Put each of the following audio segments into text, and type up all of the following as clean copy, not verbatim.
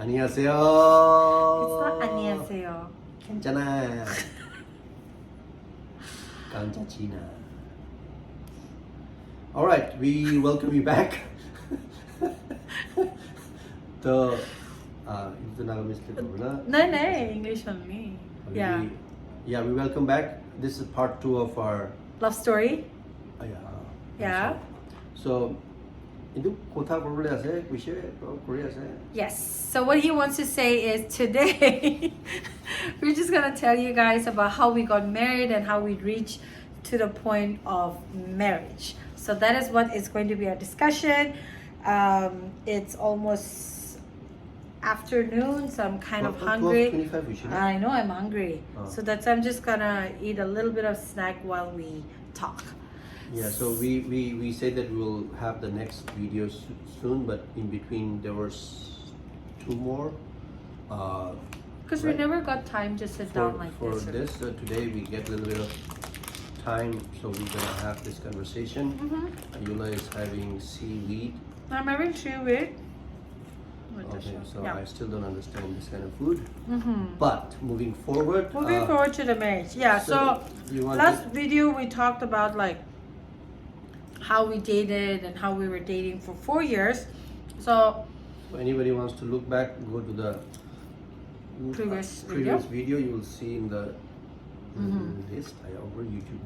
안녕하세요. It's not 안녕하세요. 괜찮아. 감자치나. All right, we welcome you back. The the Naga mistake over No, English only. Yeah. We welcome back. This is part 2 of our Love story. yeah. So, itu kota boleh ase, kuishe Korea ase. Yes. So what he wants to say is today we're just gonna tell you guys about how we got married and how we reached to the point of marriage. So that is what is going to be our discussion. It's almost afternoon, so I'm kind of hungry. 25 we should. I know I'm hungry. So that's I'm just gonna eat a little bit of snack while we talk. Yeah, so we said that we'll have the next video soon, but in between there was 2 more. Because we never got time to sit down like for this. this. Today we get a little bit of time, so we're gonna have this conversation. Ayula is having seaweed. I'm having seaweed. Okay, so I still don't understand this kind of food. But moving forward. Moving forward to the marriage. Yeah, so last video we talked about like how we dated and how we were dating for 4 years. So anybody wants to look back, go to the previous video. You will see in the list. I over YouTube.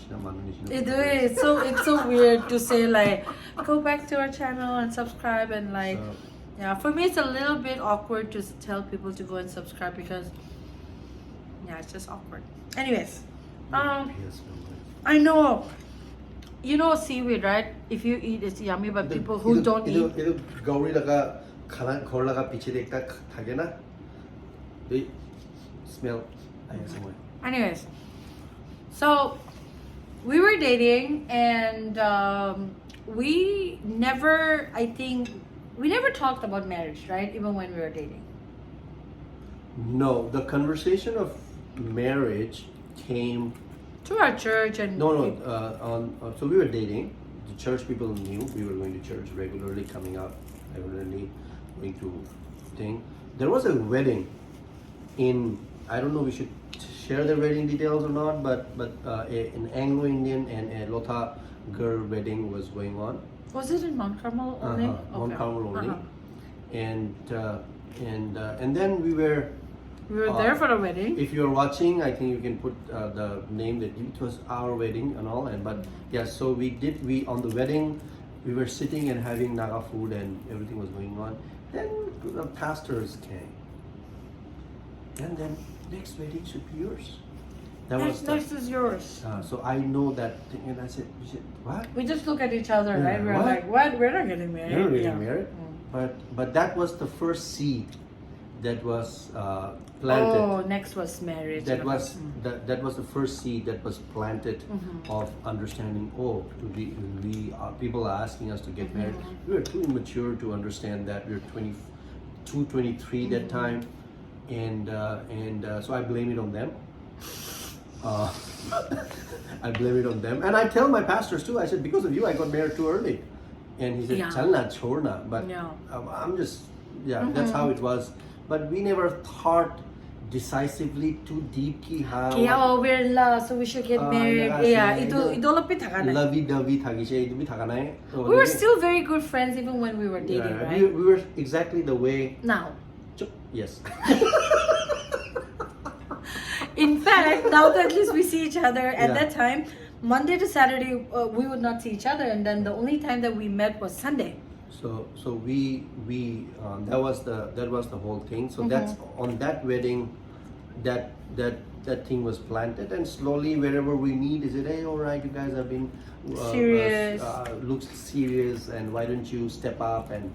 it's so weird to say like go back to our channel and subscribe and like yeah, for me it's a little bit awkward to tell people to go and subscribe because yeah, it's just awkward. Anyways, I know. You know seaweed, right? If you eat, it's yummy, but people who don't eat. 이거 겨울에다가 걸라가 빛이 될까 타게나? They smell. Anyways, so we were dating and we never talked about marriage, right? Even when we were dating. No, the conversation of marriage came to our church and so we were dating. The church people knew we were going to church regularly, coming up regularly, going to thing. There was a wedding in, I don't know we should share the wedding details or not, but an Anglo-Indian and a Lotha girl wedding was going on. Was it in Mount Carmel only? Mount Carmel only. And then we were there for the wedding. If you're watching, I think you can put the name that it was our wedding and all. But yeah, so we on the wedding, we were sitting and having Naga food and everything was going on. Then the pastors came, and then next wedding should be yours. Next is yours. So I know that thing, and I said, what? We just look at each other, right? We're what? like, what? We're not getting married. We're not getting married. But that was the first seed that was planted. Oh, next was marriage. That was the first seed that was planted of understanding. Oh, people are asking us to get married. We were too immature to understand that. We were 22, 23 that time, and so I blame it on them. I blame it on them, and I tell my pastors too. I said, because of you, I got married too early, and he said, "Chalna, chorna." But I'm just that's how it was. But we never thought decisively too deeply how. we're in love, so we should get married. Lovey-dovey thagi. We were still very good friends even when we were dating, right? We were exactly the way. Now. Yes. In fact, now that at least we see each other. At that time, Monday to Saturday, we would not see each other, and then the only time that we met was Sunday. So we that was the whole thing. So that's on that wedding, that thing was planted, and slowly wherever we meet, is it, hey, all right, you guys have been serious, looks serious, and why don't you step up and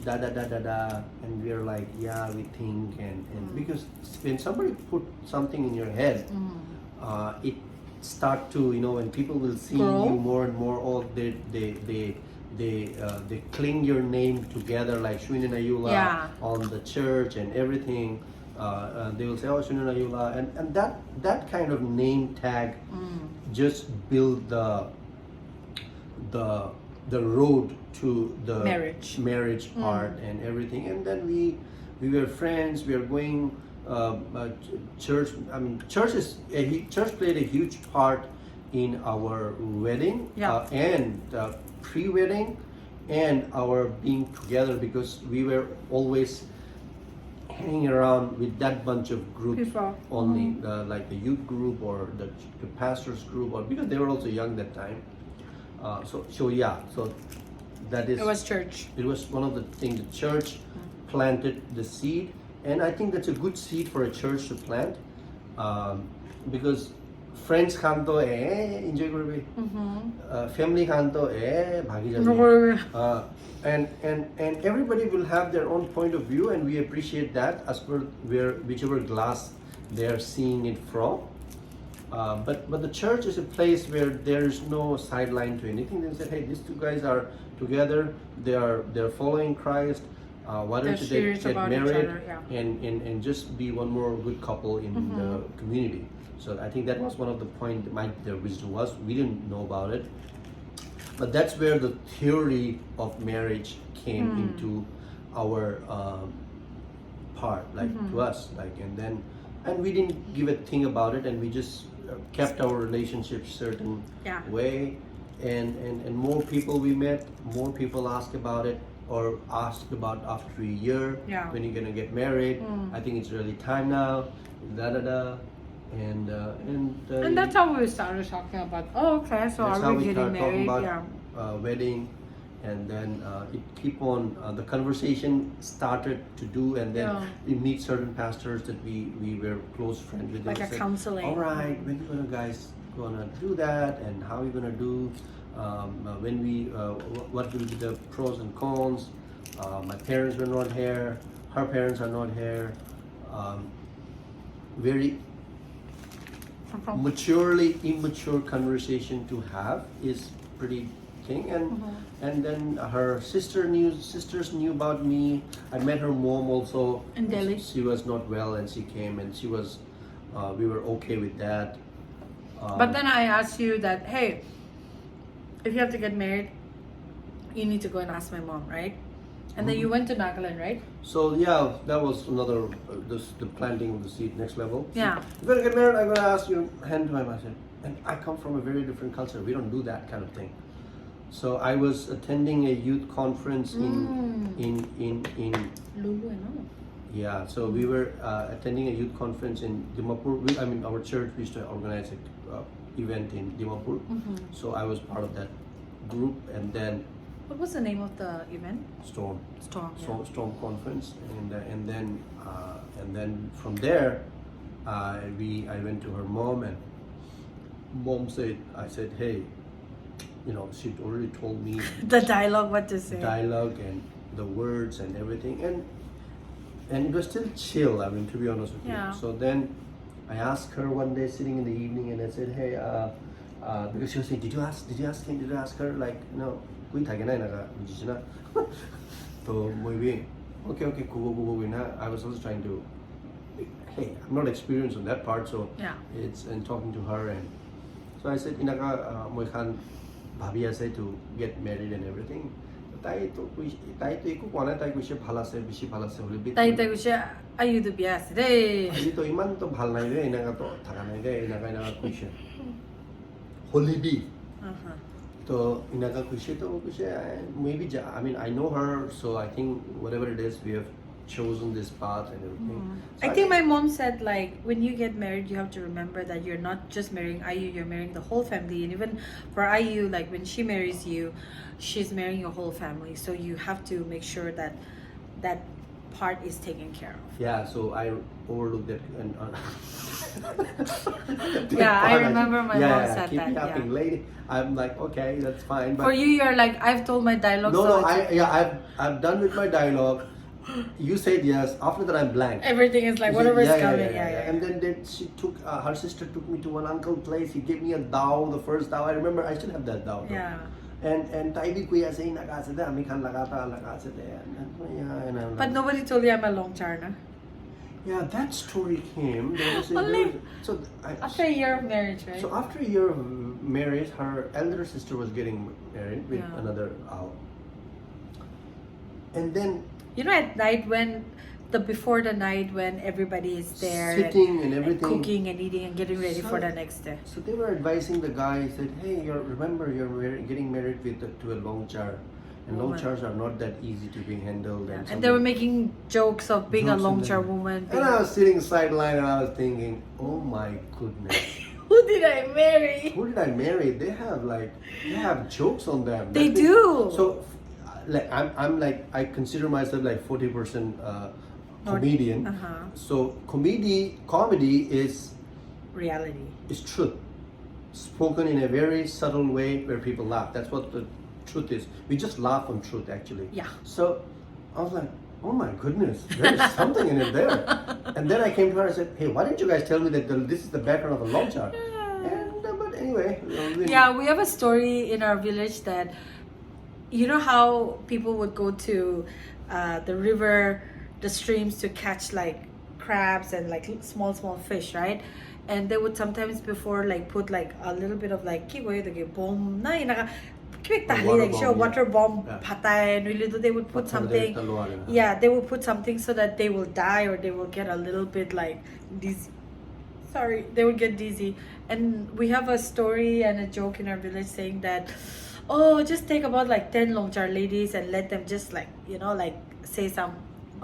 da, and we're like, yeah, we think, and because when somebody put something in your head, it start to, when people will see you more and more, oh, they cling your name together like Shunin Ayula on the church and everything. They will say, oh, Shunin Ayula, and that kind of name tag just build the road to the marriage part and everything. And then we were friends. We are going church. I mean, church played a huge part in our wedding and pre-wedding and our being together, because we were always hanging around with that bunch of groups only, like the youth group or the pastors group, or because they were also young that time. So that is. It was church. It was one of the things. The church planted the seed, and I think that's a good seed for a church to plant, because friends can to enjoy করবে, family can to ভাগি যাবে, and everybody will have their own point of view, and we appreciate that as per whichever glass they are seeing it from. But the church is a place where there is no sideline to anything. They say, hey, these two guys are together. They're following Christ. Why don't they get married and just be one more good couple in the community? So I think that was one of the point their wisdom was. We didn't know about it, but that's where the theory of marriage came into our part, like to us, like, and we didn't give a thing about it, and we just kept our relationship certain way, and more people we met, more people ask about it, or ask about after a year, when you're gonna get married. I think it's really time now, and that's how we started talking about. Oh, okay, so that's are how we we getting started talking married? about wedding, and then it keep on. The conversation started to do, and then we meet certain pastors that we were close friends with. Like a counseling. All right, when you gonna do that, and how you gonna do? When what will be the pros and cons? My parents were not here. Her parents are not here. Very immature conversation to have is pretty thing, and then her sisters knew about me. I met her mom also in Delhi. She was not well, and she came, and she was we were okay with that. But then I asked you that, hey, if you have to get married, you need to go and ask my mom, right? And then you went to Nagaland, right? So that was another the planting of the seed, next level. Yeah. You're gonna get married, I'm gonna ask you hand to him. I said, and I come from a very different culture. We don't do that kind of thing. So I was attending a youth conference in Lulu, I know. Yeah, so we were attending a youth conference in Dimapur. Our church used to organize an event in Dimapur. So I was part of that group, and then What was the name of the event? Storm conference, and then from there, I went to her mom, and mom said, I said, hey, she'd already told me The dialogue, what to say. dialogue and the words and everything, and it was still chill. I mean, to be honest with you. So then I asked her one day, sitting in the evening, and I said, hey, because she was saying, did you ask her, like, no. So maybe okay, cool. I was also trying to, hey, I'm not experienced on that part, so it's and talking to her, and so I said, Inaga, moi khan bhabi ase to get married and everything. তাই তো একো কোৱা নাই, তাই কৈছে ভাল আছে, বেছি ভাল আছে হলে তাই কৈছে আয়ুতো বিয়া আছে দেই, আজি তো ইমান তো ভাল নাই দেই, এনেকা তো থাকা নাই দেই, এনেকা কৈছে হলিবি। So Naga maybe I know her, so I think whatever it is, we have chosen this path and everything. So I think my mom said, like, when you get married, you have to remember that you're not just marrying Ayu, you're marrying the whole family. And even for Ayu, like, when she marries you, she's marrying your whole family. So you have to make sure that that part is taken care of. Yeah, so I overlooked that. And I remember my mom said keep that. Me happy, lady. I'm like, okay, that's fine. But for you, you're like, I've told my dialogue. No, I've done with my dialogue. You said yes. After that, I'm blank. Everything is like whatever is coming. Yeah. And then she took her sister took me to one uncle place. He gave me a dao, the first dao. I remember. I still have that dao. Yeah. And Taibi kuya saying naga se da, ami khan lagata se de. But nobody told you I'm a long charna. Yeah, that story came. After a year of marriage, right? So after a year of marriage, her elder sister was getting married with another owl. And then, at night when the before the night when everybody is there Sitting and everything. cooking and eating and getting ready So- for the next day. So they were advising the guy, said, hey, remember you're getting married to a long char. And long Woman. chars are not that easy to be handled. And they were making jokes of being Jokes a and longchair then- woman. And I was sitting sideline and I was thinking, oh my goodness. Who did I marry? Who did I marry? They have jokes on them. They That means- do. So, like I'm like I consider myself like 40% comedian. So comedy is Reality. truth, spoken in a very subtle way where people laugh. That's what the truth is. We just laugh on truth actually. Yeah. So I was like, oh my goodness, there is something in it there. And then I came to her and said, hey, why didn't you guys tell me that this is the background of a long chart? And but anyway. Yeah, we have a story in our village that, you know how people would go to the river, the streams to catch like crabs and like small fish, right? And they would sometimes before like put like a little bit of like bomb na water bomb Yeah. patay and really they would put something. Yeah, they will put something so that they will die or they will get a little bit like dizzy. Sorry, they would get dizzy. And we have a story and a joke in our village saying that, oh, just take about like 10 longchar ladies and let them just like, like say some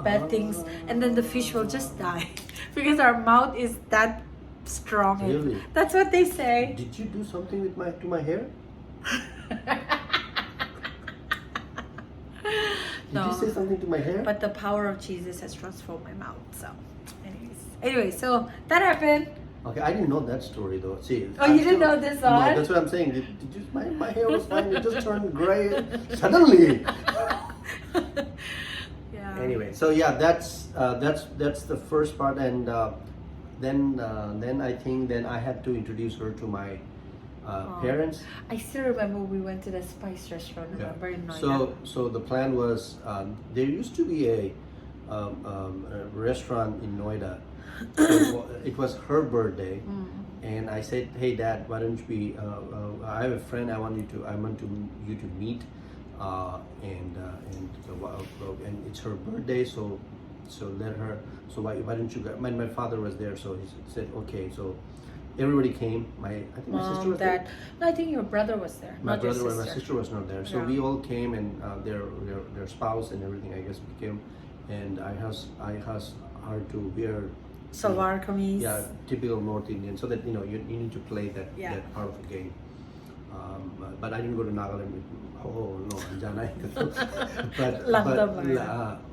bad things and then the fish will just die because our mouth is that strong. Really? That's what they say. Did you do something with my hair? Did No. you say something to my hair? But the power of Jesus has transformed my mouth. So, anyway, so that happened. Okay, I didn't know that story though. See. Oh, you didn't know this No, one? that's what I'm saying. Did you, my hair was fine. It just turned gray suddenly. Yeah. Anyway, so yeah, that's the first part, and then I think then I had to introduce her to my parents. I still remember we went to the spice restaurant. Remember in Naga? So the plan was there used to be a restaurant in Noida. So it was her birthday, and I said, "Hey, Dad, why don't we? I have a friend. I want you to meet, and it's her birthday. So let her. So why don't you? My father was there, so he said, okay. So everybody came. I think my sister was Dad. there. No, I think your brother was there. My not your brother and my sister. sister was not there. So Yeah. we all came, and their spouse and everything, I guess, came, and I asked her to wear Salwar kameez. yeah, typical North Indian, so that you need to play that Yeah. that part of the game. But I didn't go to Nagaland. Oh no, Jana.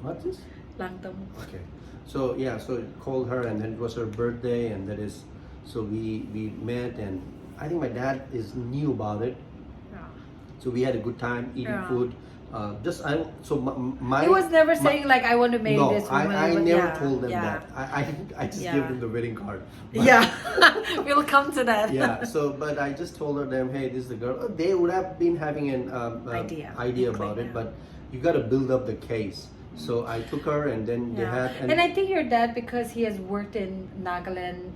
What's this? Langtam. Okay, so yeah, so called her, and then it was her birthday, and that is, so we met, and I think my dad is new about it, Yeah. so we had a good time eating Yeah. food. My He was never saying like I want to marry no, this woman. I but never yeah, told them yeah. that. I just Yeah. gave them the wedding card. But- Yeah, we'll come to that. yeah. So, but I just told them, hey, this is the girl. They would have been having an idea about it, Yeah. but you got to build up the case. So I took her, and then they had. And I think your dad, because he has worked in Nagaland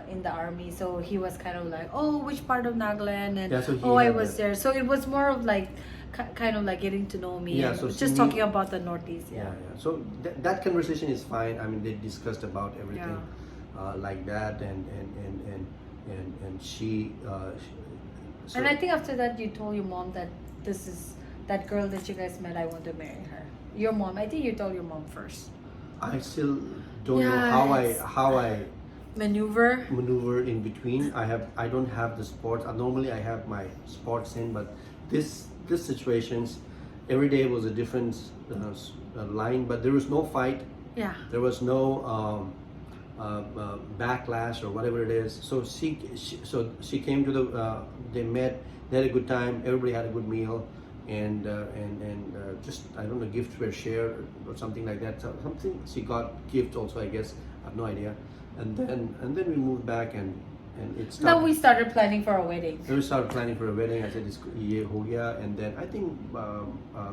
in the army, so he was kind of like, oh, which part of Nagaland? And Yeah, so he I had was that. there. So it was more of like, kind of like getting to know me. Yeah, and so just see talking me- about the Northeast. Yeah, yeah. So that conversation is fine. I mean, they discussed about everything like that, and she. So And I think after that, you told your mom that this is that girl that you guys met. I want to marry her. Your mom. I think you told your mom first. I still don't know Yes. how I Maneuver. maneuver in between. I don't have the sports. Normally I have my sports in, but this situations, every day was a different line. But there was no fight. Yeah. There was no backlash or whatever it is. So she came to the. They met. They had a good time. Everybody had a good meal, and just I don't know, gifts were shared or something like that. So something she got gift also, I guess. I have no idea. And then we moved back, and it started. Now we started planning for a wedding. Then we started planning for a wedding. I said, "Ye ho gaya," and then I think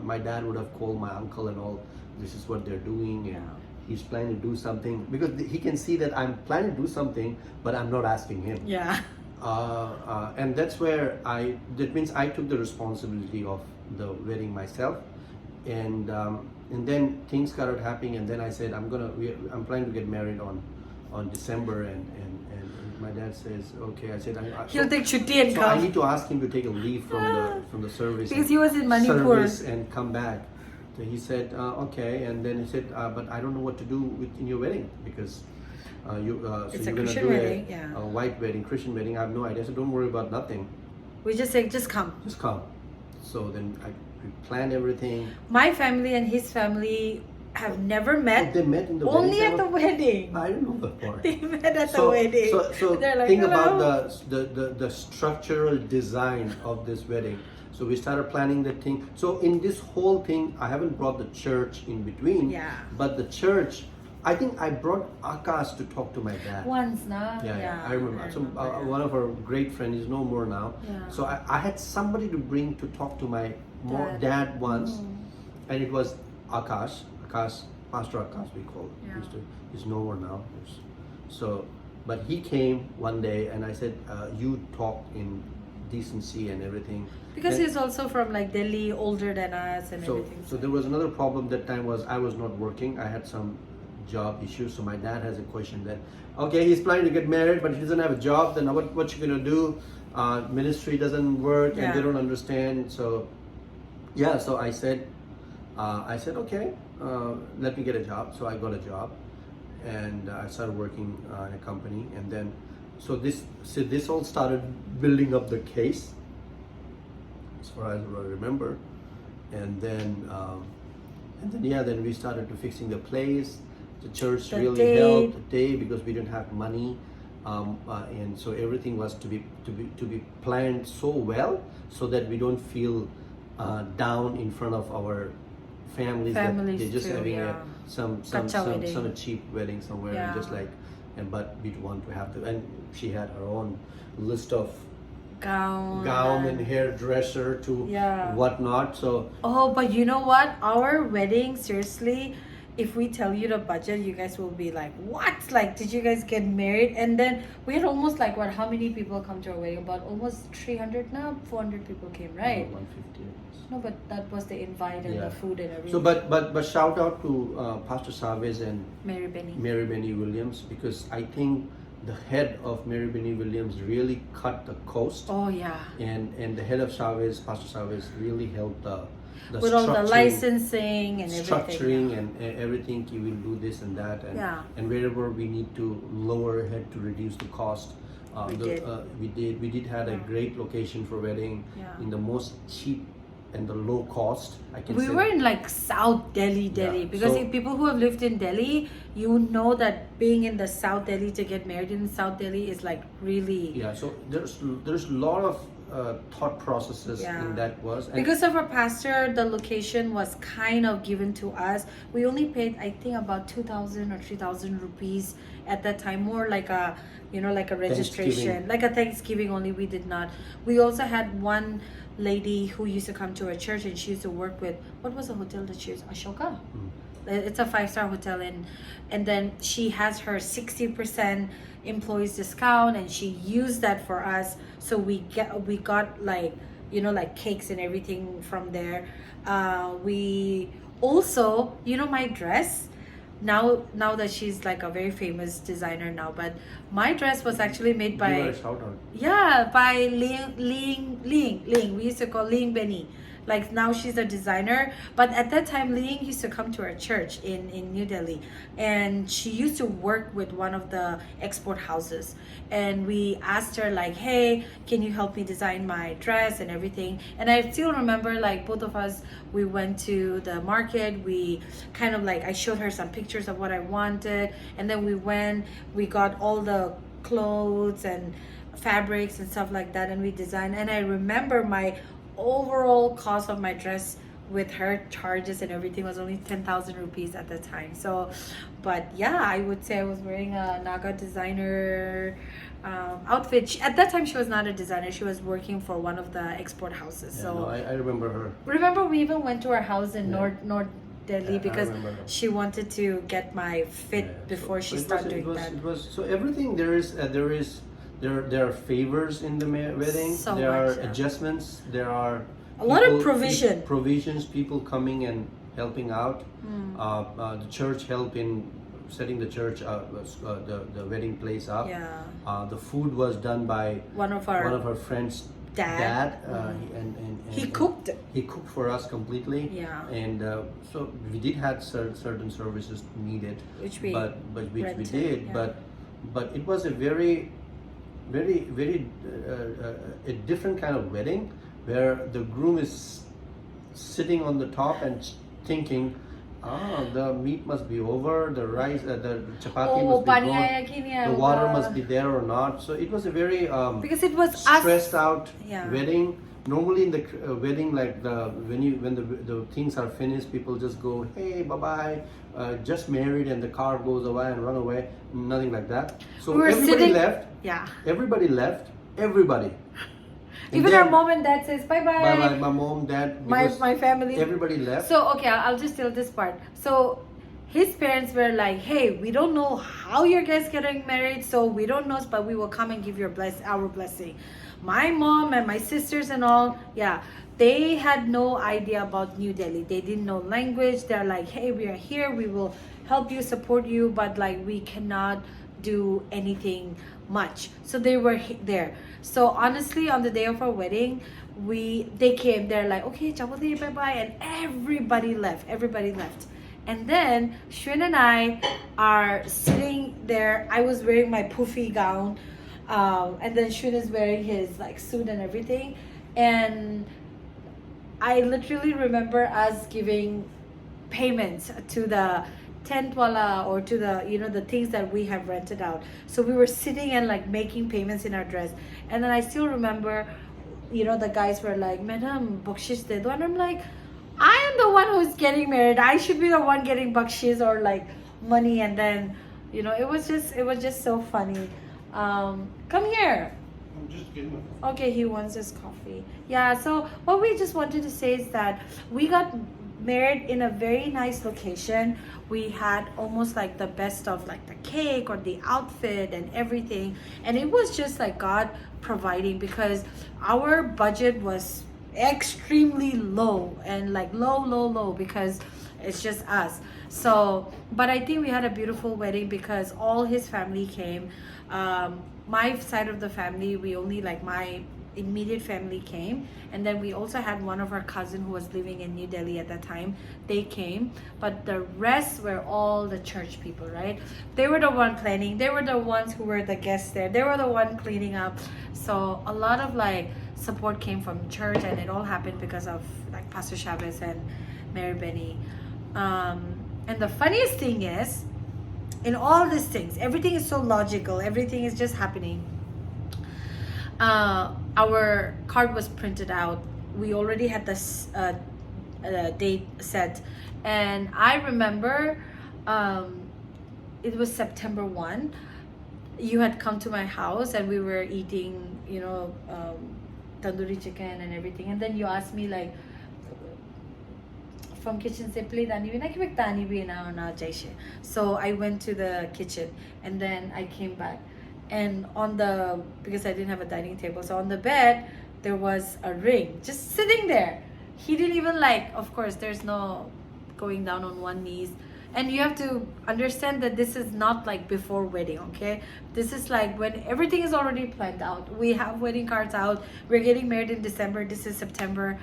my dad would have called my uncle and all. This is what they're doing, and he's planning to do something because he can see that I'm planning to do something, but I'm not asking him. Yeah. And that's where that means I took the responsibility of the wedding myself, and and then things started happening, and then I said I'm planning to get married on December, and my dad says okay. I said He'll take chutti and so I come. need to ask him to take a leave from the service Because he was in Manipur. service and come back. So he said okay, and then he said but I don't know what to do in your wedding because so It's you're a gonna Christian do wedding, yeah. a white wedding, Christian wedding. I have no idea. So don't worry about nothing. We just say, just come. Just come. So then we planned everything. My family and his family have never Oh, met. they met in the Only wedding. at the wedding. I don't know that part. They met at the wedding. So They're like, think hello. about the structural design of this wedding. So we started planning the thing. So in this whole thing, I haven't brought the church in between. Yeah. But the church, I think I brought Akash to talk to my dad. Once, nah? Yeah, I remember. So one of our great friends is no more now. Yeah. So I had somebody to bring to talk to my dad once, and it was Akash, Pastor Akash we call it. Yeah. He's no more now. So, but he came one day, and I said, "You talk in decency and everything." Because And he's also from like Delhi, older than us and everything. so there was another problem that time was I was not working. I had some job issues. So my dad has a question that, okay, he's planning to get married, but he doesn't have a job. Then what you gonna do? Ministry doesn't work, and they don't understand. So yeah, so I said okay, let me get a job. So I got a job, and I started working in a company, and then this all started building up the case, as far as I remember, and then then we started to fixing the place. The church really helped the day because we didn't have money, and so everything was to be planned so well so that we don't feel down in front of our families that they're just too, having yeah. some cheap wedding somewhere, and just like, but we want to have and she had her own list of gown and hairdresser to whatnot. So but you know what, our wedding, seriously, if we tell you the budget, you guys will be like, what? Like, did you guys get married? And then we had almost like how many people come to our wedding? About almost 300 now, 400 people came, right? 150. No, but that was the invite and the food and everything. So but shout out to Pastor Chavez and Mary Benny Williams, because I think the head of Mary Benny Williams really cut the cost. Oh yeah. And the head of Chavez, Pastor Chavez, really helped the with all the licensing and everything. Structuring and everything. He will do this and that, and wherever we need to lower head to reduce the cost. We did had a great location for wedding in the most cheap and the low cost. We were in like South Delhi, because if people who have lived in Delhi, you know that being in the South Delhi to get married in South Delhi is like really so there's a lot of thought processes in that because of our pastor, the location was kind of given to us. We only paid, I think, about 2,000 or 3,000 rupees at that time, more like a like a registration, like a Thanksgiving only. We did not. We also had one lady who used to come to our church, and she used to work with, what was the hotel that she was? Ashoka. It's a 5-star hotel, and then she has her 60% employees discount, and she used that for us. So we got like like cakes and everything from there. We also, my dress, now that she's like a very famous designer now, but my dress was actually made by by Ling. We used to call Ling Benny. Like, now she's a designer, but at that time Ling used to come to our church in New Delhi, and she used to work with one of the export houses, and we asked her like, hey, can you help me design my dress and everything. And I still remember, like, both of us, we went to the market, we kind of like, I showed her some pictures of what I wanted, and then we got all the clothes and fabrics and stuff like that, and we designed. And I remember my overall cost of my dress with her charges and everything was only 10,000 rupees at the time. So, but yeah, I would say I was wearing a Naga designer outfit. At that time, she was not a designer. She was working for one of the export houses. I remember her. Remember, we even went to her house in North Delhi because she wanted to get my fit before she started doing that. It was so everything there are favors in the wedding. There are adjustments. There are a lot of provisions. People coming and helping out. The church helped in setting the church, the wedding place up. Yeah. The food was done by One of one of our our friends' dad. and He cooked. he cooked for us completely. Yeah. And so we did have certain services needed, Which we but which we rented, did. yeah. But it was a very a different kind of wedding where the groom is sitting on the top and thinking, the meat must be over, the rice, the chapati must be gone, the water must be there or not. So it was a very because it was stressed out Yeah. wedding. Normally in the wedding, like when the things are finished, people just go, hey, bye bye, just married, and the car goes away and run away. Nothing like that. So We were everybody sitting- left. Yeah. Everybody left. Everybody. And Even then- our mom and dad says bye bye. Bye bye. My mom, dad. because My family. Everybody left. So okay, I'll just tell this part. So his parents were like, "Hey, we don't know how your guys getting married, so we don't know, but we will come and give your our blessing." My mom and my sisters and all, yeah, they had no idea about New Delhi. They didn't know language. They're like, "Hey, we are here. We will help you, support you, but like we cannot do anything much." So they were there. So honestly, on the day of our wedding, they came. They're like, "Okay, Chapati, bye bye," and everybody left. Everybody left. And then Shrin and I are sitting there. I was wearing my poofy gown, and then Shrin is wearing his like suit and everything. And I literally remember us giving payments to the tent wala or to the the things that we have rented out. So we were sitting and like making payments in our dress. And then I still remember, the guys were like, "Madam, bakshish de do," and I'm like, I am the one who's getting married. I should be the one getting bakshish or like money. And then, it was just so funny. Come here. I'm just getting Okay, he wants his coffee. Yeah, so what we just wanted to say is that we got married in a very nice location. We had almost like the best of like the cake or the outfit and everything. And it was just like God providing, because our budget was extremely low and like low because it's just us. So, but I think we had a beautiful wedding because all his family came. My side of the family, we only like my immediate family came, and then we also had one of our cousin who was living in New Delhi at that time. They came, but the rest were all the church people, right? They were the one planning. They were the ones who were the guests there. They were the one cleaning up. So a lot of like support came from church, and it all happened because of like Pastor Chavez and Mary Benny. And the funniest thing is, in all these things, everything is so logical. Everything is just happening. Our card was printed out. We already had this date set, and I remember it was September 1. You had come to my house and we were eating, tandoori chicken and everything, and then you asked me like from kitchen say plate ani bina ki tani bina na jaise. So I went to the kitchen and then I came back, and because I didn't have a dining table, so on the bed there was a ring just sitting there. He didn't even of course there's no going down on one knees. And you have to understand that this is not like before wedding, okay? This is like when everything is already planned out. We have wedding cards out. We're getting married in December. This is September.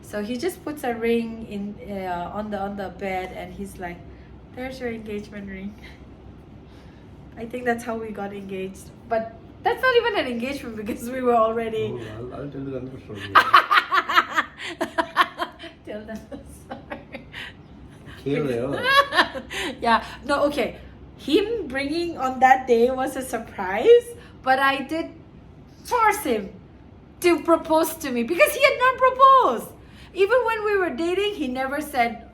So he just puts a ring in on the bed, and he's like, "There's your engagement ring." I think that's how we got engaged. But that's not even an engagement because we were already... Oh, I'll tell you another story. Tell them the story. Yeah, no, okay. Him bringing on that day was a surprise, but I did force him to propose to me because he had not proposed. Even when we were dating, he never said,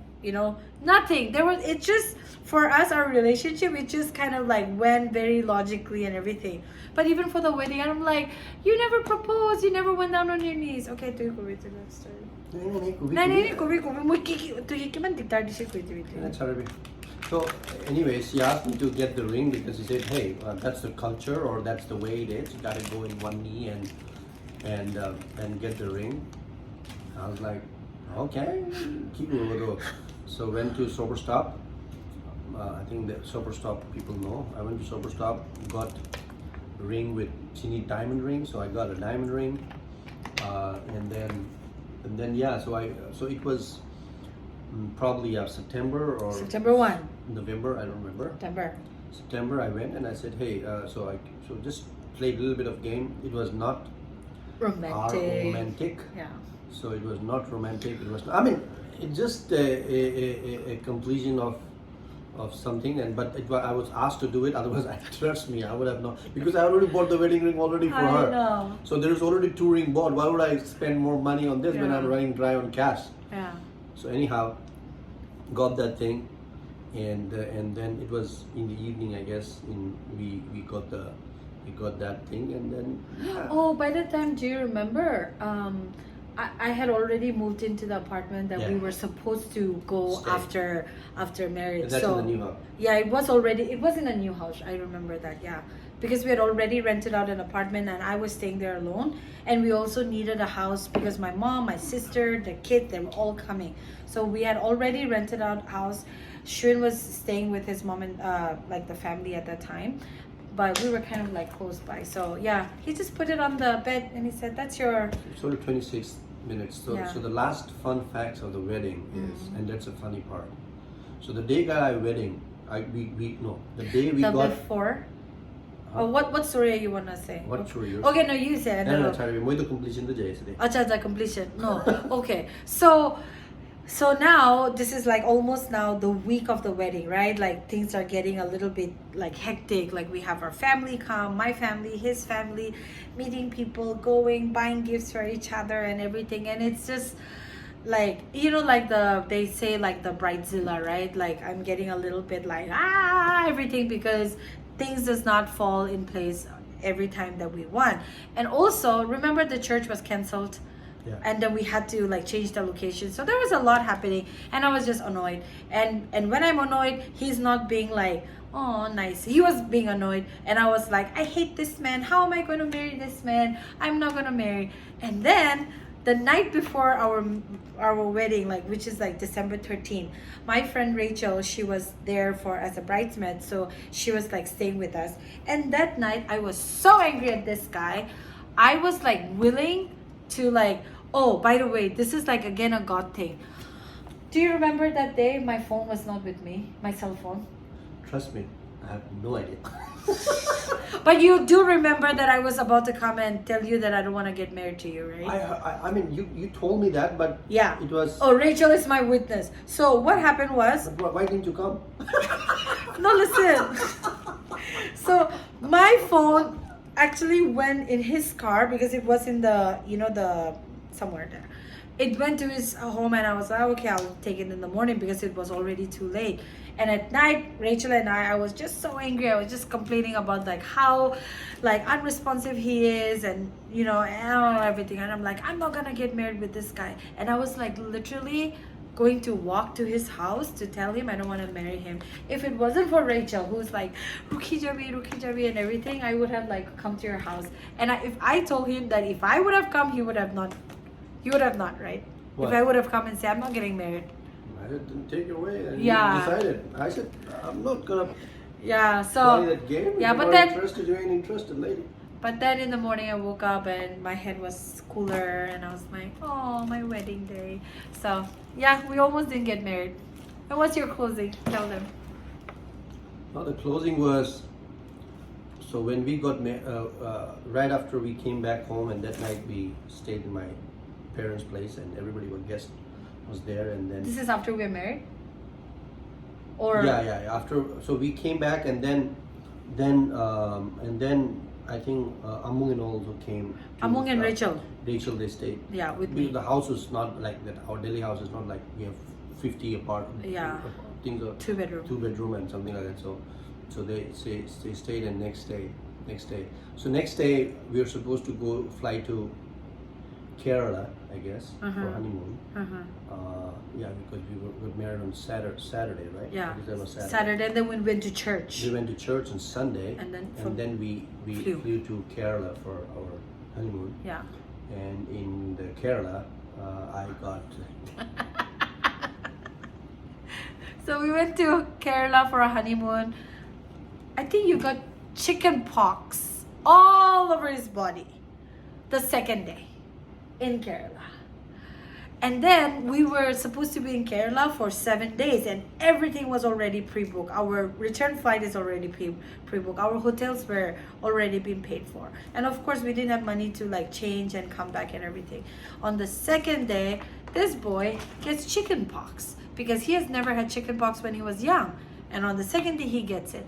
nothing. It just, for us, our relationship, it just kind of like went very logically and everything. But even for the wedding, I'm like, you never proposed, you never went down on your knees. Okay, do you go with the love story? So anyways, he asked me to get the ring because he said, hey, that's the culture, or that's the way it is. You gotta go in one knee and get the ring. I was like, okay, keep it. So went to Sober Stop. I think the Sober Stop people know. I went to Sober Stop, got a ring with, she need diamond ring, so I got a diamond ring. And then yeah, so it was probably September or September 1. November, I don't remember. September I went and I said, hey, so just played a little bit of game. It was not romantic. Yeah. So it was not romantic. It was not, I mean, it's just a completion of something. I was asked to do it. Otherwise, trust me, I would have not, because I already bought the wedding ring already for her. I know. So there is already 2 ring bought. Why would I spend more money on this when I'm running dry on cash? Yeah. So anyhow, got that thing, and then it was in the evening, I guess. We got that thing, and then. Yeah. Oh, by the time, do you remember? I had already moved into the apartment that we were supposed to go Stay. after marriage. And that's so in the new house. yeah, it was in a new house. I remember that. Yeah, because we had already rented out an apartment and I was staying there alone. And we also needed a house because my mom, my sister, the kid, they were all coming. So we had already rented out a house. Shun was staying with his mom and like the family at that time. But we were kind of like close by. So yeah, he just put it on the bed and he said, that's your... It's only 26 minutes. So the last fun facts of the wedding is, and that's a funny part. So the day got our wedding, the day we got... before? Oh, what story you want to say? What story? Okay, no, you say. No, sorry, we completion the day today. Acha, completion. No. Okay. So now this is like almost now the week of the wedding, right? Like things are getting a little bit like hectic. Like we have our family come, my family, his family, meeting people, going, buying gifts for each other and everything. And it's just like, you know, like they say like the bridezilla, right? Like I'm getting a little bit like everything because things does not fall in place every time that we want. And also remember the church was canceled. Yeah. And then we had to like change the location. So there was a lot happening and I was just annoyed. And when I'm annoyed, he's not being like, oh, nice. He was being annoyed. And I was like, I hate this man. How am I going to marry this man? I'm not going to marry. And then the night before our wedding, like which is like December 13th, my friend Rachel, she was there as a bridesmaid. So she was like staying with us. And that night I was so angry at this guy. I was like willing to like, oh, by the way, this is like again a God thing. Do you remember that day my phone was not with me, my cell phone? Trust me, I have no idea. But you do remember that I was about to come and tell you that I don't want to get married to you, right? I mean, you told me that, but yeah, it was... Oh, Rachel is my witness. So what happened was... But why didn't you come? No, listen. So my phone actually went in his car because it was in the, somewhere there. It went to his home and I was like, okay, I'll take it in the morning because it was already too late. And at night, Rachel and I was just so angry. I was just complaining about like how like unresponsive he is and, everything. And I'm like, I'm not gonna get married with this guy. And I was like literally going to walk to his house to tell him I don't want to marry him. If it wasn't for Rachel, who's like Ruki Jabi and everything, I would have like come to your house. And if I told him that if I would have come, he would have not, right? What? If I would have come and said I'm not getting married. I didn't take it away and you decided. I said I'm not gonna play that game. Yeah, but then interested, you ain't interested, lady. But then in the morning I woke up and my head was cooler and I was like, oh, my wedding day. So yeah, we almost didn't get married. And what's your closing? Tell them. Well, the closing was, so when we got right after we came back home, and that night we stayed in my parents' place and everybody was there, and then... This is after we were married? Or... Yeah, after, so we came back and then I think Amung and also came. Amung and Rachel. Rachel, they stayed. Yeah, with me. The house is not like that. Our Delhi house is not like we have 50 apartments. Yeah. Things are 2 bedroom and something like that. So they stayed, and next day. So next day we were supposed to fly to Kerala, I guess, for honeymoon. Yeah, because we got married on Saturday, right? Yeah. Saturday, and then we went to church. We went to church on Sunday, and then we flew to Kerala for our honeymoon. Yeah. And in the Kerala, I got So we went to Kerala for a honeymoon. I think you got chicken pox all over his body the second day in Kerala. And then we were supposed to be in Kerala for 7 days and everything was already pre-booked. Our return flight is already pre-booked. Our hotels were already been paid for. And of course we didn't have money to like change and come back and everything. On the second day, this boy gets chicken pox because he has never had chicken pox when he was young. And on the second day he gets it.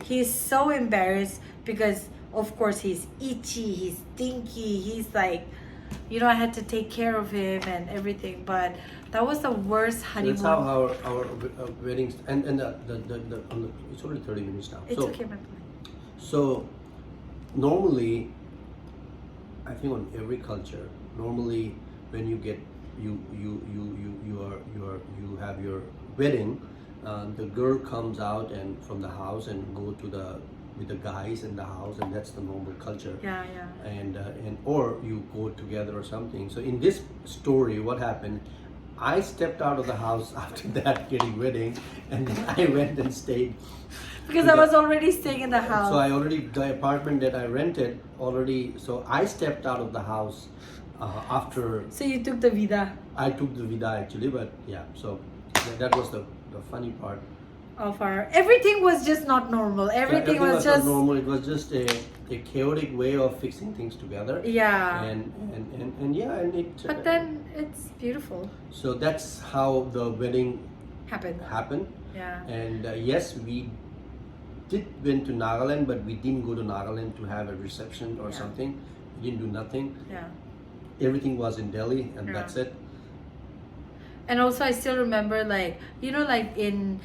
He's so embarrassed because of course he's itchy, he's stinky, he's like, you know, I had to take care of him and everything, but that was the worst honeymoon. That's how our weddings and it's only 30 minutes now. It's so, okay, my boy. So normally, I think on every culture, normally when you get you have your wedding, the girl comes out and from the house and go to with the guys in the house, and that's the normal culture. Yeah. And or you go together or something. So in this story, what happened? I stepped out of the house after that getting wedding, and then I went and stayed. Because I was already staying in the house. So the apartment that I rented already. So I stepped out of the house after. So you took the vida. I took the vida actually, but yeah. So that was the funny part. Of our everything was just not normal. Everything was just not normal. It was just a chaotic way of fixing things together. Yeah. And yeah, and it. But then it's beautiful. So that's how the wedding happened. Yeah. And yes, we went to Nagaland, but we didn't go to Nagaland to have a reception or something. We didn't do nothing. Yeah. Everything was in Delhi, and that's it. And also, I still remember, like, you know, like when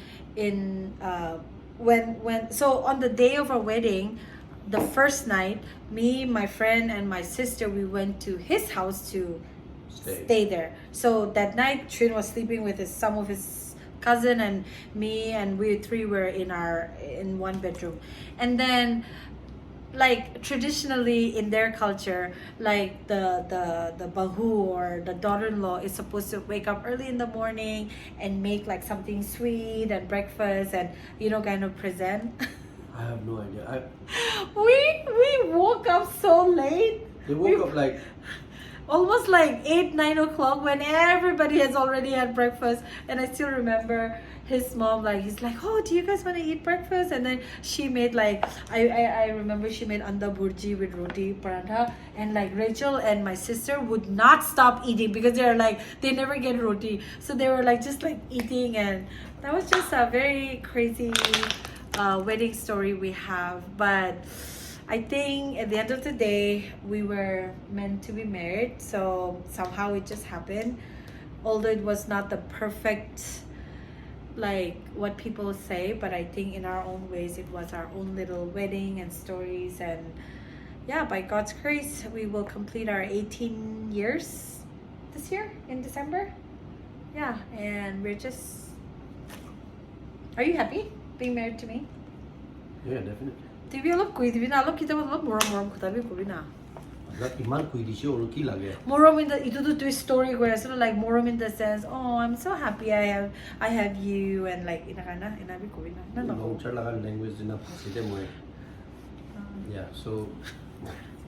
so on the day of our wedding, the first night, me, my friend, and my sister, we went to his house to stay there. So that night, Trin was sleeping with some of his cousin and me, and we three were in one bedroom. And then, like, traditionally in their culture, like the bahu or the daughter-in-law is supposed to wake up early in the morning and make like something sweet and breakfast and, you know, kind of present. I have no idea. We woke up so late. They woke up like almost like 8-9 o'clock when everybody has already had breakfast. And I still remember his mom, like, he's like, oh, do you guys want to eat breakfast? And then she made like, I remember she made anda burji with roti parantha, and like Rachel and my sister would not stop eating because they're like, they never get roti, so they were like just like eating. And that was just a very crazy wedding story we have. But I think at the end of the day, we were meant to be married, so somehow it just happened. Although it was not the perfect, like what people say, but I think in our own ways, it was our own little wedding and stories. And yeah, by God's grace, we will complete our 18 years this year in December. Yeah, and we're just... Are you happy being married to me? yeah, definitely. TV alap kui TV na alap kita alap morom kutabi kuri na. Iman kui disyo or ki lage. Morom in the ito to twist story ko sort of like morom in the sense, oh, I'm so happy I have you, and like inakana inabi ko na no. Long char laga language ina pasite mo. Yeah, so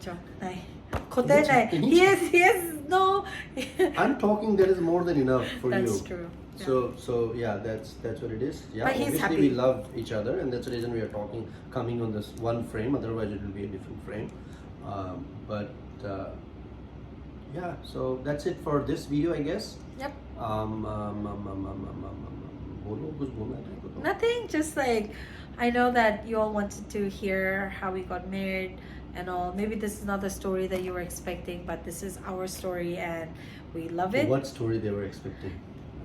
Jo, nai. Kote nai. Yes, no. I'm talking, there is more than enough for you. That's true. Yeah. So yeah, that's what it is. Yeah, But he's obviously happy. we love each other, and that's the reason we are coming on this one frame. Otherwise, it will be a different frame. But yeah, so that's it for this video, I guess. Yep. Nothing, just like, I know that you all wanted to hear how we got married and all. Maybe this is not the story that you were expecting, but this is our story and we love it. What story they were expecting?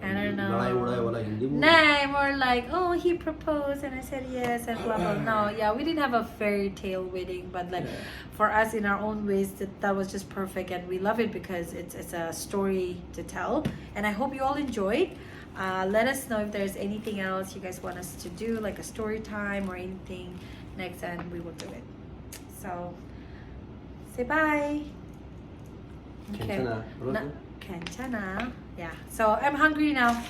I don't know. Hindi mo. Nah, more like, oh, he proposed and I said yes and blah blah. No, yeah, we didn't have a fairy tale wedding, but like for us in our own ways, that was just perfect, and we love it because it's a story to tell. And I hope you all enjoyed. Let us know if there's anything else you guys want us to do, like a story time or anything next, and we will do it. So say bye. Kenchana. Kenchana. Yeah. So I'm hungry now.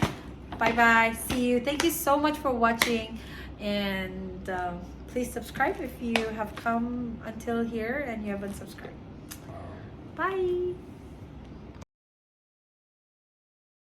Bye bye. See you. Thank you so much for watching, and please subscribe if you have come until here and you haven't subscribed. Bye.